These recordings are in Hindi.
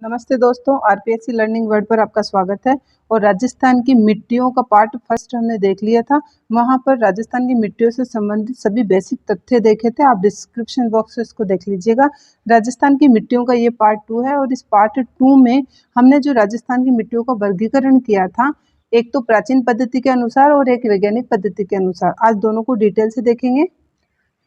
नमस्ते दोस्तों, आरपीएससी लर्निंग वर्ल्ड पर आपका स्वागत है। और राजस्थान की मिट्टियों का पार्ट फर्स्ट हमने देख लिया था। वहां पर राजस्थान की मिट्टियों से संबंधित सभी बेसिक तथ्य देखे थे। आप डिस्क्रिप्शन बॉक्स से इसको देख लीजिएगा। राजस्थान की मिट्टियों का ये पार्ट 2 है और इस पार्ट 2 में हमने जो राजस्थान की मिट्टियों का वर्गीकरण किया था, एक तो प्राचीन पद्धति के अनुसार और एक वैज्ञानिक पद्धति के अनुसार, आज दोनों को डिटेल से देखेंगे।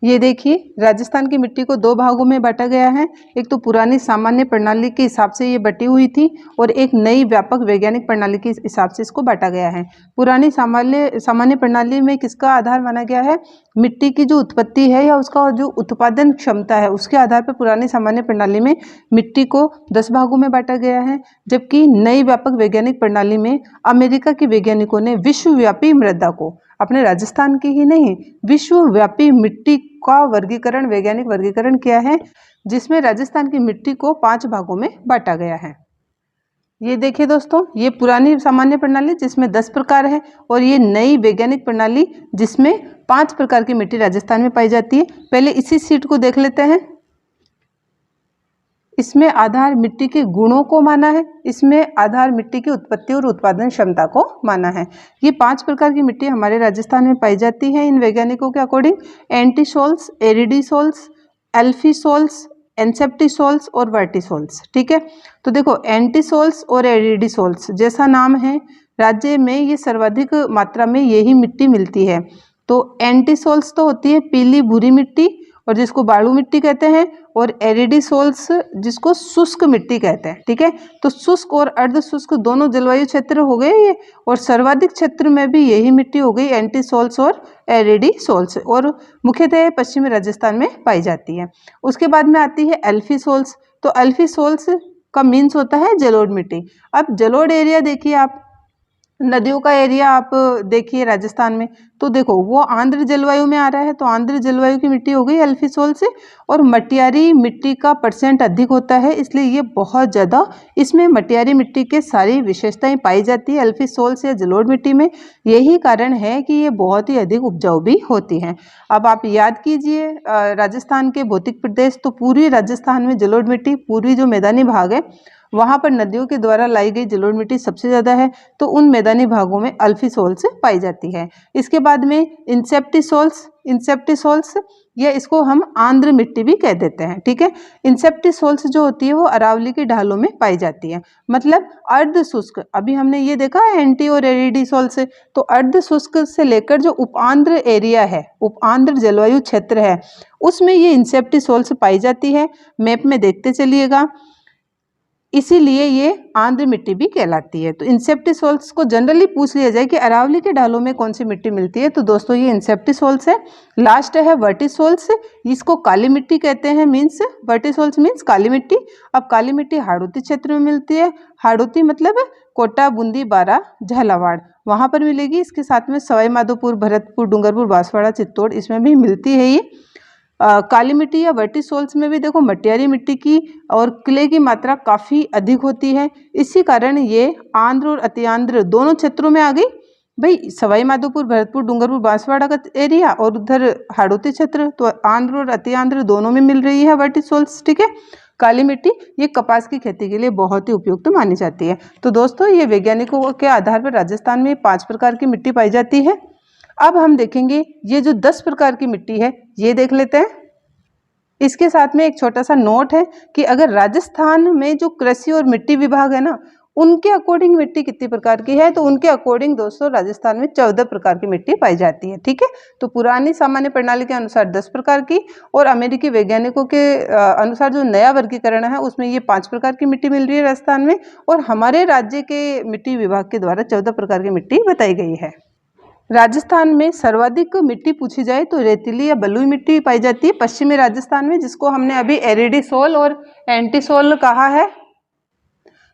ये देखिए, राजस्थान की मिट्टी को दो भागों में बांटा गया है। एक तो पुरानी सामान्य प्रणाली के हिसाब से ये बटी हुई थी और एक नई व्यापक वैज्ञानिक प्रणाली के हिसाब से इसको बांटा गया है। पुरानी सामान्य प्रणाली में किसका आधार माना गया है? मिट्टी की जो उत्पत्ति है या उसका जो उत्पादन क्षमता है, उसके आधार पर पुरानी सामान्य प्रणाली में मिट्टी को 10 भागों में बांटा गया है। जबकि नई व्यापक वैज्ञानिक प्रणाली में अमेरिका के वैज्ञानिकों ने विश्वव्यापी मृदा को, अपने राजस्थान की ही नहीं, विश्वव्यापी मिट्टी का वर्गीकरण, वैज्ञानिक वर्गीकरण किया है, जिसमें राजस्थान की मिट्टी को 5 भागों में बांटा गया है। ये देखिए दोस्तों, ये पुरानी सामान्य प्रणाली जिसमें 10 प्रकार है और ये नई वैज्ञानिक प्रणाली जिसमें 5 प्रकार की मिट्टी राजस्थान में पाई जाती है। पहले इसी सीट को देख लेते हैं। इसमें आधार मिट्टी के गुणों को माना है, इसमें आधार मिट्टी की उत्पत्ति और उत्पादन क्षमता को माना है। ये 5 प्रकार की मिट्टी हमारे राजस्थान में पाई जाती है इन वैज्ञानिकों के अकॉर्डिंग। एंटीसोल्स, एरिडीसोल्स, एल्फीसोल्स, एनसेप्टिसोल्स और वर्टिसोल्स। ठीक है, तो देखो एंटीसोल्स और एरिडीसोल्स जैसा नाम है, राज्य में ये सर्वाधिक मात्रा में यही मिट्टी मिलती है। तो एंटीसोल्स तो होती है पीली भूरी मिट्टी और जिसको बालू मिट्टी कहते हैं, और एरिडीसोल्स जिसको शुष्क मिट्टी कहते हैं। ठीक है, तो शुष्क और अर्ध शुष्क दोनों जलवायु क्षेत्र हो गए ये, और सर्वाधिक क्षेत्र में भी यही मिट्टी हो गई, एंटीसोल्स और एरिडीसोल्स, और मुख्यतः पश्चिमी राजस्थान में पाई जाती है। उसके बाद में आती है एल्फीसोल्स। तो एल्फीसोल्स का मीन्स होता है जलोढ़ मिट्टी। अब जलोढ़ एरिया देखिए आप, नदियों का एरिया आप देखिए राजस्थान में, तो देखो वो आंध्र जलवायु में आ रहा है, तो आंध्र जलवायु की मिट्टी हो गई एल्फीसोल से। और मटियारी मिट्टी का परसेंट अधिक होता है, इसलिए ये बहुत ज़्यादा, इसमें मटियारी मिट्टी के सारी विशेषताएं पाई जाती है एल्फीसोल से या जलोढ़ मिट्टी में। यही कारण है कि ये बहुत ही अधिक उपजाऊ भी होती हैं। अब आप याद कीजिए राजस्थान के भौतिक प्रदेश, तो पूरी राजस्थान में जलोढ़ मिट्टी, पूरी जो मैदानी भाग है वहाँ पर नदियों के द्वारा लाई गई जलोढ़ मिट्टी सबसे ज़्यादा है, तो उन मैदानी भागों में अल्फीसोल्स पाई जाती है। इसके बाद में इंसेप्टिसोल्स या इसको हम आंध्र मिट्टी भी कह देते हैं। ठीक है, इंसेप्टिसोल्स जो होती है वो अरावली की ढालों में पाई जाती है, मतलब अर्ध शुष्क। अभी हमने ये देखा एंटी और एरिडीसोल्स, तो अर्ध शुष्क से लेकर जो उपांध्र एरिया है, उपांध्र जलवायु क्षेत्र है, उसमें ये इंसेप्टिसोल्स पाई जाती है। मैप में देखते चलिएगा, इसीलिए ये आंध्र मिट्टी भी कहलाती है। तो इंसेप्टिसोल्स को जनरली पूछ लिया जाए कि अरावली के ढालों में कौन सी मिट्टी मिलती है, तो दोस्तों ये इंसेप्टिसोल्स है। लास्ट है वर्टिसोल्स, इसको काली मिट्टी कहते हैं, मीन्स वर्टिसोल्स मीन्स काली मिट्टी। अब काली मिट्टी हाड़ौती क्षेत्र में मिलती है। हाड़ौती मतलब कोटा, बूंदी, बारा, झालावाड़, वहाँ पर मिलेगी। इसके साथ में सवाई माधोपुर, भरतपुर, डूंगरपुर, बांसवाड़ा, चित्तौड़, इसमें भी मिलती है ये। काली मिट्टी या वर्टिसोल्स में भी देखो मटियारी मिट्टी की और क्ले की मात्रा काफ़ी अधिक होती है। इसी कारण ये आंध्र और अति आंध्र दोनों क्षेत्रों में आ गई। भाई सवाई माधोपुर, भरतपुर, डूंगरपुर, बांसवाड़ा का एरिया और उधर हाड़ौती क्षेत्र, तो आंध्र और अति आंध्र दोनों में मिल रही है वर्टिसोल्स। ठीक है, काली मिट्टी ये कपास की खेती के लिए बहुत ही उपयुक्त मानी जाती है। तो दोस्तों ये वैज्ञानिकों के आधार पर राजस्थान में 5 प्रकार की मिट्टी पाई जाती है। अब हम देखेंगे ये जो 10 प्रकार की मिट्टी है, ये देख लेते हैं। इसके साथ में एक छोटा सा नोट है कि अगर राजस्थान में जो कृषि और मिट्टी विभाग है ना, उनके अकॉर्डिंग मिट्टी कितनी प्रकार की है, तो उनके अकॉर्डिंग दोस्तों राजस्थान में 14 प्रकार की मिट्टी पाई जाती है। ठीक है, तो पुरानी सामान्य प्रणाली के अनुसार 10 प्रकार की, और अमेरिकी वैज्ञानिकों के अनुसार जो नया वर्गीकरण है उसमें ये 5 प्रकार की मिट्टी मिल रही है राजस्थान में, और हमारे राज्य के मिट्टी विभाग के द्वारा 14 प्रकार की मिट्टी बताई गई है। राजस्थान में सर्वाधिक मिट्टी पूछी जाए तो रेतीली या बलुई मिट्टी पाई जाती है पश्चिमी राजस्थान में, जिसको हमने अभी एरिडीसोल और एंटीसोल कहा है।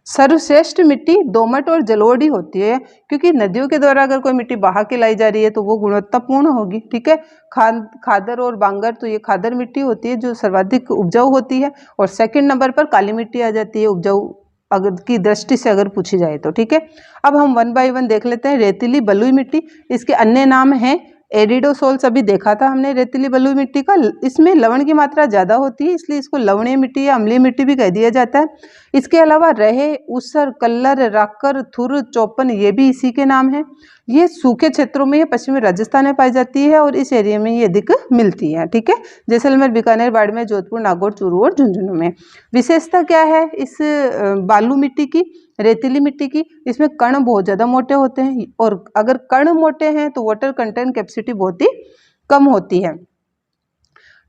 सर्वश्रेष्ठ मिट्टी दोमट और जलोढ़ी होती है, क्योंकि नदियों के द्वारा अगर कोई मिट्टी बहा के लाई जा रही है तो वो गुणवत्तापूर्ण होगी। ठीक है, खादर और बांगर, तो ये खादर मिट्टी होती है जो सर्वाधिक उपजाऊ होती है। और सेकंड नंबर पर काली मिट्टी आ जाती है उपजाऊ अगर की दृष्टि से अगर पूछी जाए तो। ठीक है, अब हम 1 बाय 1 देख लेते हैं। रेतीली बलुई मिट्टी, इसके अन्य नाम हैं एरिडोसोल्स अभी देखा था हमने रेतीली बलुई मिट्टी का, इसमें लवण की मात्रा ज़्यादा होती है, इसलिए इसको लवणीय मिट्टी या अम्लीय मिट्टी भी कह दिया जाता है। इसके अलावा रहे, ऊसर, कल्लर, राकर, थुर, चौपन, ये भी इसी के नाम है। ये सूखे क्षेत्रों में, ये पश्चिमी राजस्थान में पाई जाती है और इस एरिया में ये अधिक मिलती है। ठीक है, जैसलमेर, बीकानेर, बाड़मेर, जोधपुर, नागौर, चूरू और झुंझुनू में। विशेषता क्या है इस बालू मिट्टी की, रेतीली मिट्टी की? इसमें कण बहुत ज़्यादा मोटे होते हैं, और अगर कण मोटे हैं तो वाटर कंटेंट कैपेसिटी बहुत ही कम होती है।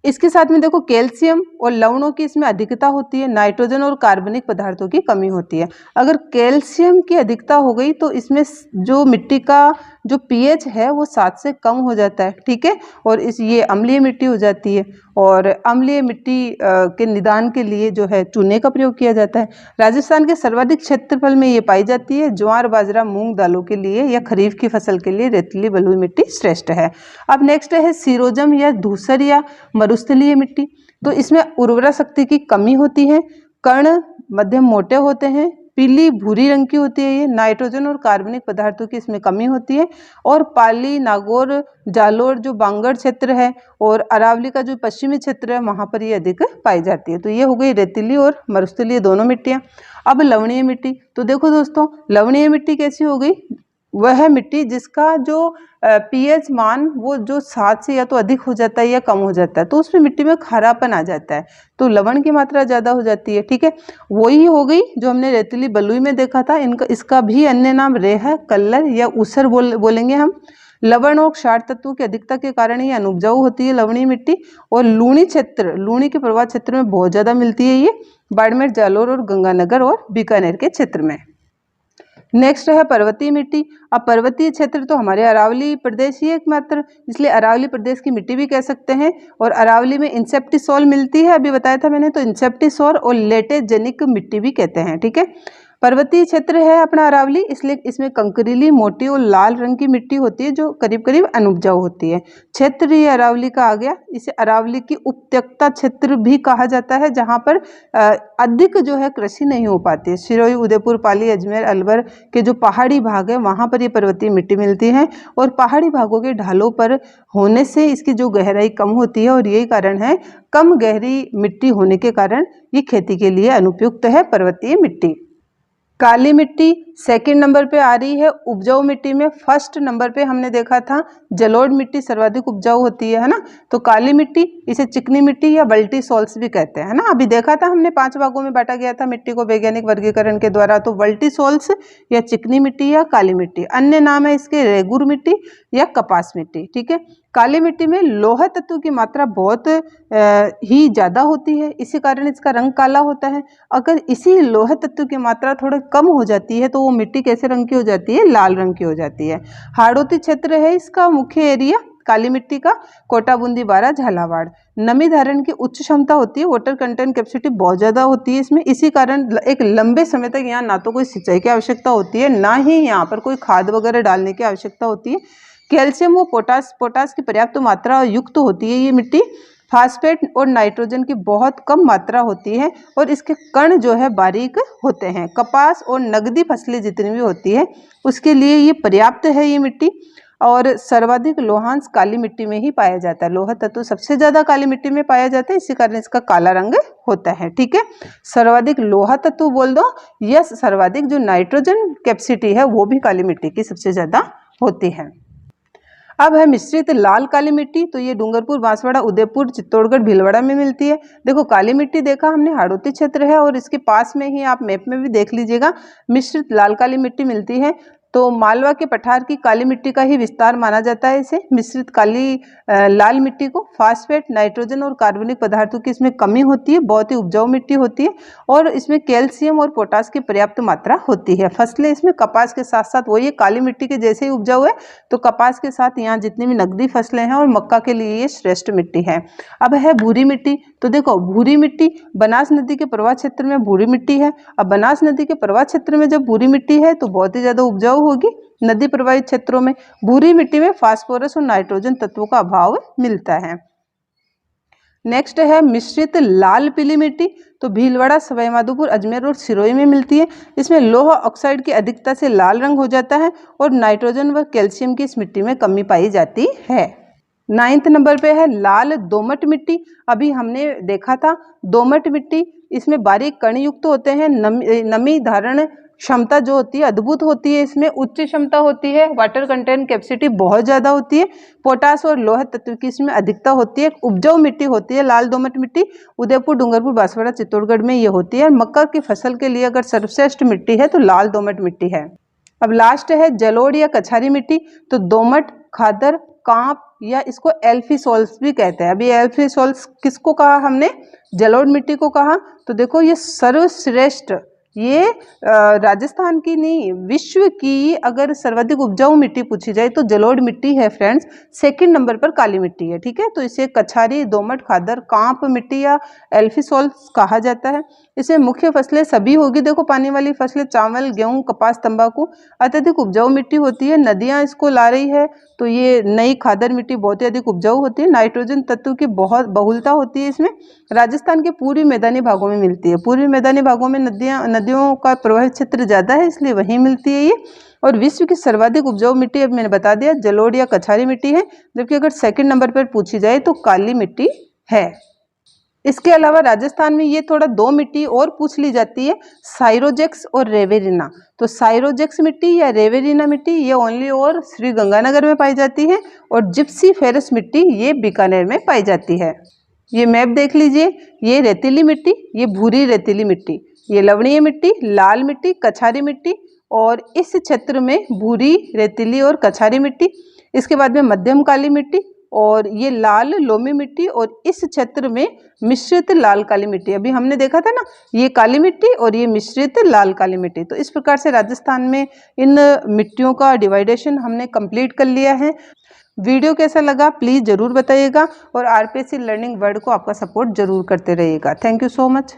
इसके साथ में देखो कैल्शियम और लवणों की इसमें अधिकता होती है, नाइट्रोजन और कार्बनिक पदार्थों की कमी होती है। अगर कैल्शियम की अधिकता हो गई तो इसमें जो मिट्टी का जो पीएच है वो 7 से कम हो जाता है। ठीक है, और ये अम्लीय मिट्टी हो जाती है, और अम्लीय मिट्टी के निदान के लिए जो है चूने का प्रयोग किया जाता है। राजस्थान के सर्वाधिक क्षेत्रफल में ये पाई जाती है। ज्वार, बाजरा, मूंग दालों के लिए या खरीफ की फसल के लिए रेतीली बलुई मिट्टी श्रेष्ठ है। अब नेक्स्ट है सिरोजम या धूसर या मरुस्थलीय मिट्टी। तो इसमें उर्वरा शक्ति की कमी होती है, कण मध्यम मोटे होते हैं, पीली भूरी रंग की होती है ये, नाइट्रोजन और कार्बनिक पदार्थों की इसमें कमी होती है, और पाली, नागौर, जालोर जो बांगड़ क्षेत्र है और अरावली का जो पश्चिमी क्षेत्र है वहाँ पर ये अधिक पाई जाती है। तो ये हो गई रेतीली और मरुस्थलीय दोनों मिट्टियाँ। अब लवणीय मिट्टी, तो देखो दोस्तों लवणीय मिट्टी कैसी हो गई? वह मिट्टी जिसका जो पीएच मान वो जो 7 से या तो अधिक हो जाता है या कम हो जाता है, तो उसमें मिट्टी में खारापन आ जाता है, तो लवण की मात्रा ज़्यादा हो जाती है। ठीक है, वही हो गई जो हमने रेतीली बलुई में देखा था। इसका भी अन्य नाम रेह, कल्लर या ऊसर बोलेंगे हम। लवण और क्षार तत्वों की अधिकता के कारण ये अनुपजाऊ होती है लवणीय मिट्टी, और लूणी क्षेत्र, लूणी के प्रवाह क्षेत्र में बहुत ज़्यादा मिलती है ये, बाड़मेर, जालोर और गंगानगर और बीकानेर के क्षेत्र में। नेक्स्ट है पर्वतीय मिट्टी। अब पर्वतीय क्षेत्र तो हमारे अरावली प्रदेश ही एकमात्र, इसलिए अरावली प्रदेश की मिट्टी भी कह सकते हैं। और अरावली में इंसेप्टिसोल मिलती है, अभी बताया था मैंने, तो इंसेप्टिसोल और लेटेजेनिक मिट्टी भी कहते हैं। ठीक है, पर्वतीय क्षेत्र है अपना अरावली, इसलिए इसमें कंकरीली, मोटी और लाल रंग की मिट्टी होती है जो करीब करीब अनुपजाऊ होती है। क्षेत्र ये अरावली का आ गया। इसे अरावली की उपत्यका क्षेत्र भी कहा जाता है, जहाँ पर अधिक जो है कृषि नहीं हो पाती है। सिरोही, उदयपुर, पाली, अजमेर, अलवर के जो पहाड़ी भाग है वहाँ पर ये पर्वतीय मिट्टी मिलती है, और पहाड़ी भागों के ढालों पर होने से इसकी जो गहराई कम होती है, और यही कारण है कम गहरी मिट्टी होने के कारण ये खेती के लिए अनुपयुक्त है पर्वतीय मिट्टी। काली मिट्टी सेकंड नंबर पे आ रही है उपजाऊ मिट्टी में। फर्स्ट नंबर पे हमने देखा था जलोढ़ मिट्टी सर्वाधिक उपजाऊ होती है ना। तो काली मिट्टी, इसे चिकनी मिट्टी या बल्टी सॉल्स भी कहते हैं ना। अभी देखा था हमने 5 भागों में बांटा गया था मिट्टी को वैज्ञानिक वर्गीकरण के द्वारा। तो बल्टी सॉल्स या चिकनी मिट्टी या काली मिट्टी, अन्य नाम है इसके रेगुर मिट्टी या कपास मिट्टी। ठीक है, काली मिट्टी में लोह तत्व की मात्रा बहुत ही ज़्यादा होती है, इसी कारण इसका रंग काला होता है। अगर इसी लोह तत्व की मात्रा थोड़ा कम हो जाती है तो वो मिट्टी कैसे रंग की हो जाती है? लाल रंग की हो जाती है। हाड़ौती क्षेत्र है इसका मुख्य एरिया काली मिट्टी का, कोटा, बूंदी, बारा, झालावाड़। नमी धारण की उच्च क्षमता होती है, वाटर कंटेंट कैपेसिटी बहुत ज़्यादा होती है इसमें, इसी कारण एक लंबे समय तक यहाँ ना तो कोई सिंचाई की आवश्यकता होती है, ना ही यहाँ पर कोई खाद वगैरह डालने की आवश्यकता होती है। कैल्शियम व पोटास की पर्याप्त मात्रा युक्त होती है ये मिट्टी। फास्फेट और नाइट्रोजन की बहुत कम मात्रा होती है, और इसके कण जो है बारीक होते हैं। कपास और नगदी फसलें जितनी भी होती है उसके लिए ये पर्याप्त है ये मिट्टी। और सर्वाधिक लोहांश काली मिट्टी में ही पाया जाता है, लोह तत्व सबसे ज़्यादा काली मिट्टी में पाया जाता है, इसी कारण इसका काला रंग होता है। ठीक है, सर्वाधिक लोहा तत्व बोल दो, यस, सर्वाधिक जो नाइट्रोजन कैपेसिटी है वो भी काली मिट्टी की सबसे ज़्यादा होती है। अब है मिश्रित लाल काली मिट्टी। तो ये डूंगरपुर, बांसवाड़ा, उदयपुर, चित्तौड़गढ़, भीलवाड़ा में मिलती है। देखो काली मिट्टी देखा हमने हाड़ौती क्षेत्र है, और इसके पास में ही आप मैप में भी देख लीजिएगा मिश्रित लाल काली मिट्टी मिलती है। तो मालवा के पठार की काली मिट्टी का ही विस्तार माना जाता है इसे। मिश्रित काली लाल मिट्टी को फास्फेट, नाइट्रोजन और कार्बनिक पदार्थों की इसमें कमी होती है, बहुत ही उपजाऊ मिट्टी होती है, और इसमें कैल्शियम और पोटास की पर्याप्त मात्रा होती है। फसलें इसमें कपास के साथ साथ वही काली मिट्टी के जैसे ही उपजाऊ है, तो कपास के साथ यहाँ जितनी भी नकदी फसलें हैं और मक्का के लिए ये श्रेष्ठ मिट्टी है। अब है भूरी मिट्टी। तो देखो भूरी मिट्टी बनास नदी के प्रवाह क्षेत्र में भूरी मिट्टी है। अब बनास नदी के प्रवाह क्षेत्र में जब भूरी मिट्टी है तो बहुत ही ज़्यादा उपजाऊ होगी। नदी प्रवाहित क्षेत्रों में भूरी मिट्टी में फास्फोरस और नाइट्रोजन तत्वों का अभाव मिलता है। नेक्स्ट है मिश्रित लाल पीली मिट्टी, तो भीलवाड़ा, सवाई माधोपुर, अजमेर और सिरोही में मिलती है। इसमें लोहा ऑक्साइड की अधिकता से लाल रंग हो जाता है और नाइट्रोजन व कैल्शियम की इस मिट्टी में कमी पाई जाती है। 9th नंबर पे है लाल दोमट मिट्टी। अभी हमने देखा था दोमट मिट्टी, इसमें बारीक कण युक्त होते हैं, नमी धारण क्षमता जो होती है अद्भुत होती है, इसमें उच्च क्षमता होती है, वाटर कंटेंट कैपेसिटी बहुत ज़्यादा होती है, पोटास और लोह तत्व की इसमें अधिकता होती है। उपजाऊ मिट्टी होती है लाल दोमट मिट्टी, उदयपुर, डूंगरपुर, बांसवाड़ा, चित्तौड़गढ़ में ये होती है। मक्का की फसल के लिए अगर सर्वश्रेष्ठ मिट्टी है तो लाल दोमट मिट्टी है। अब लास्ट है जलोढ़ या कछारी मिट्टी, तो दोमट, खादर, कांप या इसको एल्फी सॉल्स भी कहते हैं। अभी एल्फी सॉल्स किसको कहा हमने? जलोढ़ मिट्टी को कहा। तो देखो ये सर्वश्रेष्ठ, ये राजस्थान की नहीं विश्व की अगर सर्वाधिक उपजाऊ मिट्टी पूछी जाए तो जलोढ़ मिट्टी है फ्रेंड्स। 2nd नंबर पर काली मिट्टी है, ठीक है। तो इसे कछारी, दोमट, खादर, कांप मिट्टी या एल्फी सॉल्स कहा जाता है। इसमें मुख्य फसलें सभी होगी, देखो पानी वाली फसलें चावल, गेहूं, कपास, तंबाकू। अत्यधिक उपजाऊ मिट्टी होती है, नदियां इसको ला रही है तो ये नई खादर मिट्टी बहुत ही अधिक उपजाऊ होती है। नाइट्रोजन तत्व की बहुत बहुलता होती है इसमें। राजस्थान के पूर्वी मैदानी भागों में मिलती है, पूर्वी मैदानी भागों में नदियों का प्रवाह क्षेत्र ज़्यादा है इसलिए वहीं मिलती है ये। और विश्व की सर्वाधिक उपजाऊ मिट्टी अब मैंने बता दिया जलोढ़ या कछारी मिट्टी है, जबकि अगर 2nd नंबर पर पूछी जाए तो काली मिट्टी है। इसके अलावा राजस्थान में ये थोड़ा 2 मिट्टी और पूछ ली जाती है, साइरोजेक्स और रेवेरिना। तो साइरोजेक्स मिट्टी या रेवेरिना मिट्टी ये ओनली और श्री गंगानगर में पाई जाती है, और जिप्सी फेरस मिट्टी ये बीकानेर में पाई जाती है। ये मैप देख लीजिए, ये रेतीली मिट्टी, ये भूरी रेतीली मिट्टी, ये लवणीय मिट्टी, लाल मिट्टी, कछारी मिट्टी, और इस क्षेत्र में भूरी, रेतीली और कछारी मिट्टी। इसके बाद में मध्यम काली मिट्टी, और ये लाल लोमी मिट्टी, और इस क्षेत्र में मिश्रित लाल काली मिट्टी। अभी हमने देखा था ना, ये काली मिट्टी और ये मिश्रित लाल काली मिट्टी। तो इस प्रकार से राजस्थान में इन मिट्टियों का डिवाइडेशन हमने कंप्लीट कर लिया है। वीडियो कैसा लगा प्लीज़ ज़रूर बताइएगा, और आरपीएससी लर्निंग वर्ल्ड को आपका सपोर्ट जरूर करते रहिएगा। Thank you so much.